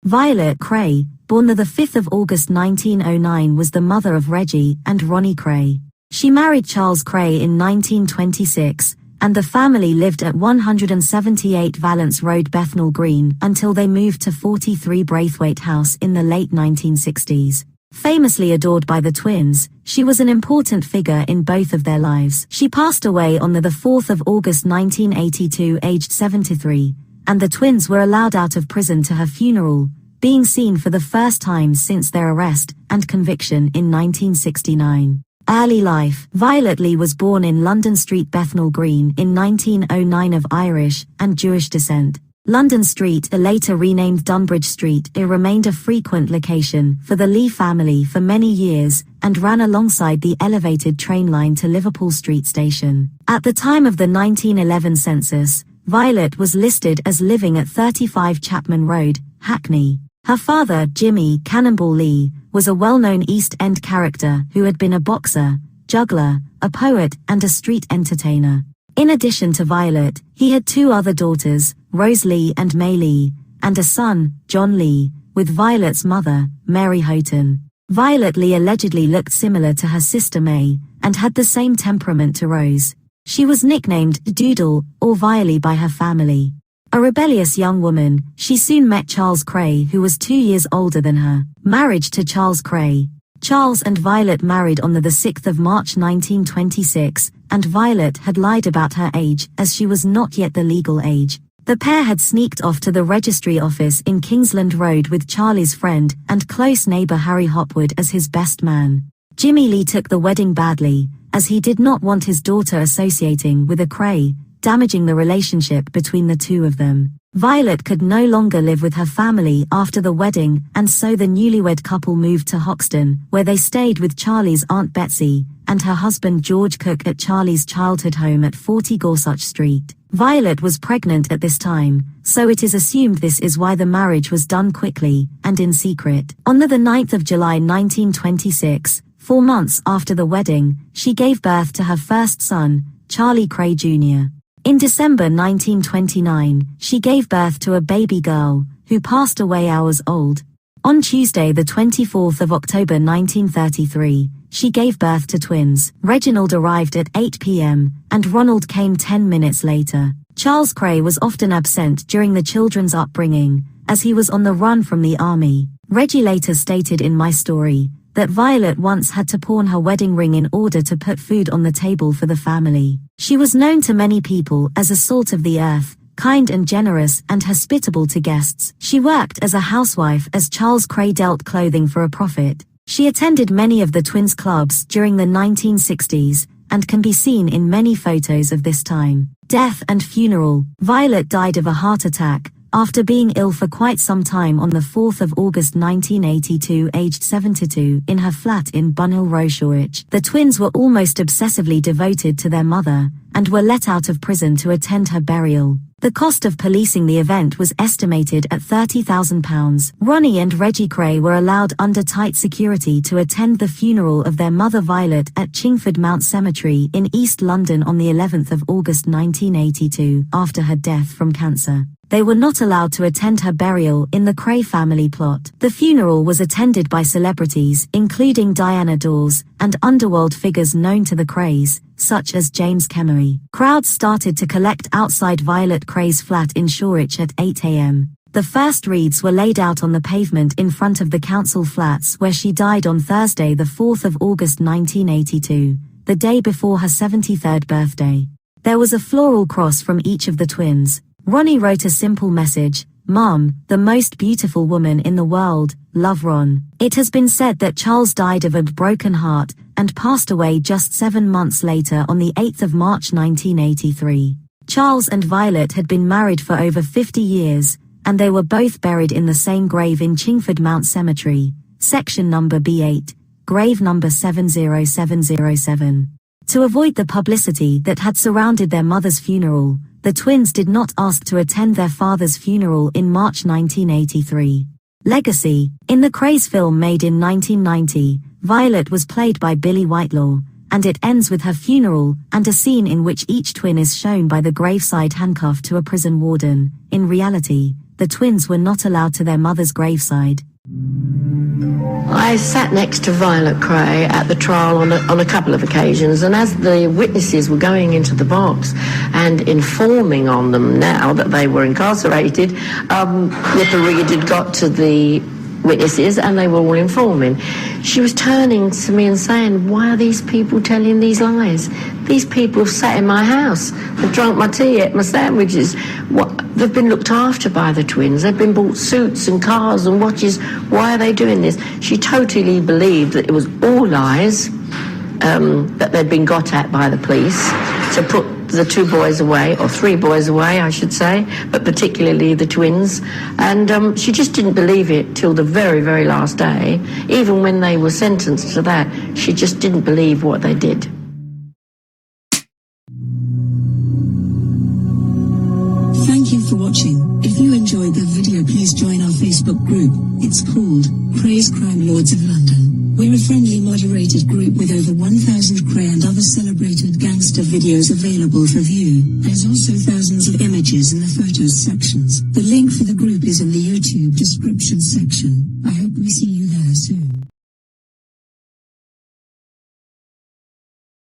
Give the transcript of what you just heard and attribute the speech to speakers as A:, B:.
A: Violet Kray, born the 5th of August 1909, was the mother of Reggie and Ronnie Kray. She married Charles Kray in 1926, and the family lived at 178 Valence Road, Bethnal Green, until they moved to 43 Braithwaite House in the late 1960s. Famously adored by the twins, she was an important figure in both of their lives. She passed away on the 4th of August 1982, aged 73, and the twins were allowed out of prison to her funeral, being seen for the first time since their arrest and conviction in 1969. Early life. Violet Lee was born in London Street, Bethnal Green in 1909 of Irish and Jewish descent. London Street, later renamed Dunbridge Street, remained a frequent location for the Lee family for many years and ran alongside the elevated train line to Liverpool Street Station. At the time of the 1911 census, Violet was listed as living at 35 Chapman Road, Hackney. Her father, Jimmy Cannonball Lee, was a well-known East End character who had been a boxer, juggler, a poet, and a street entertainer. In addition to Violet, he had two other daughters, Rose Lee and May Lee, and a son, John Lee, with Violet's mother, Mary Houghton. Violet Lee allegedly looked similar to her sister May, and had the same temperament to Rose. She was nicknamed Doodle or Violet by her family. A rebellious young woman, she soon met Charles Kray, who was 2 years older than her. Marriage to Charles Kray. Charles and Violet married on the 6th of March 1926, and Violet had lied about her age as she was not yet the legal age. The pair had sneaked off to the registry office in Kingsland Road with Charlie's friend and close neighbor Harry Hopwood as his best man. Jimmy Lee took the wedding badly, as he did not want his daughter associating with a Kray, damaging the relationship between the two of them. Violet could no longer live with her family after the wedding, and so the newlywed couple moved to Hoxton, where they stayed with Charlie's Aunt Betsy and her husband George Cook at Charlie's childhood home at 40 Gorsuch Street. Violet was pregnant at this time, so it is assumed this is why the marriage was done quickly and in secret. On the 9th of July 1926, 4 months after the wedding, she gave birth to her first son, Charlie Kray Jr. In December 1929, she gave birth to a baby girl, who passed away hours old. On Tuesday the 24th of October 1933, she gave birth to twins. Reginald arrived at 8 p.m., and Ronald came 10 minutes later. Charles Kray was often absent during the children's upbringing, as he was on the run from the army. Reggie later stated in My Story that Violet once had to pawn her wedding ring in order to put food on the table for the family. She was known to many people as a salt of the earth, kind and generous and hospitable to guests. She worked as a housewife as Charles Kray dealt clothing for a profit. She attended many of the twins' clubs during the 1960s, and can be seen in many photos of this time. Death and funeral. Violet died of a heart attack after being ill for quite some time on the 4th of August 1982, aged 72, in her flat in Bunhill Row, Shoreditch. The twins were almost obsessively devoted to their mother, and were let out of prison to attend her burial. The cost of policing the event was estimated at £30,000. Ronnie and Reggie Kray were allowed under tight security to attend the funeral of their mother Violet at Chingford Mount Cemetery in East London on the 11th of August 1982, after her death from cancer. They were not allowed to attend her burial in the Kray family plot. The funeral was attended by celebrities, including Diana Dawes, and underworld figures known to the Krays, such as James Kemery. Crowds started to collect outside Violet Kray's flat in Shoreditch at 8 a.m. The first wreaths were laid out on the pavement in front of the council flats where she died on Thursday the 4th of August 1982, the day before her 73rd birthday. There was a floral cross from each of the twins. Ronnie wrote a simple message: "Mom, the most beautiful woman in the world, love Ron." It has been said that Charles died of a broken heart and passed away just 7 months later on the 8th of March 1983. Charles and Violet had been married for over 50 years, and they were both buried in the same grave in Chingford Mount Cemetery, section number B8, grave number 70707. To avoid the publicity that had surrounded their mother's funeral, the twins did not ask to attend their father's funeral in March 1983. Legacy. In the Krays film made in 1990, Violet was played by Billy Whitelaw, and it ends with her funeral and a scene in which each twin is shown by the graveside handcuffed to a prison warden. In reality, the twins were not allowed to their mother's graveside.
B: I sat next to Violet Kray at the trial on a couple of occasions, and as the witnesses were going into the box and informing on them now that they were incarcerated, Nipper Reed had got to the witnesses and they were all informing. She was turning to me and saying, why are these people telling these lies? These people have sat in my house, they've drunk my tea, ate my sandwiches. They've been looked after by the twins, they've been bought suits and cars and watches. Why are they doing this? She totally believed that it was all lies, that they'd been got at by the police to put the two boys away, or three boys away, I should say, but particularly the twins. And she just didn't believe it till the very, very last day. Even when they were sentenced to that, she just didn't believe what they did.
C: Thank you for watching. If you enjoyed the video, please join our Facebook group. It's called Krays Crime Lords of London. We're a friendly moderated group with over 1,000 Kray and other celebrated gangster videos available for view. There's also thousands of images in the photos sections. The link for the group is in the YouTube description section. I hope we see you there soon.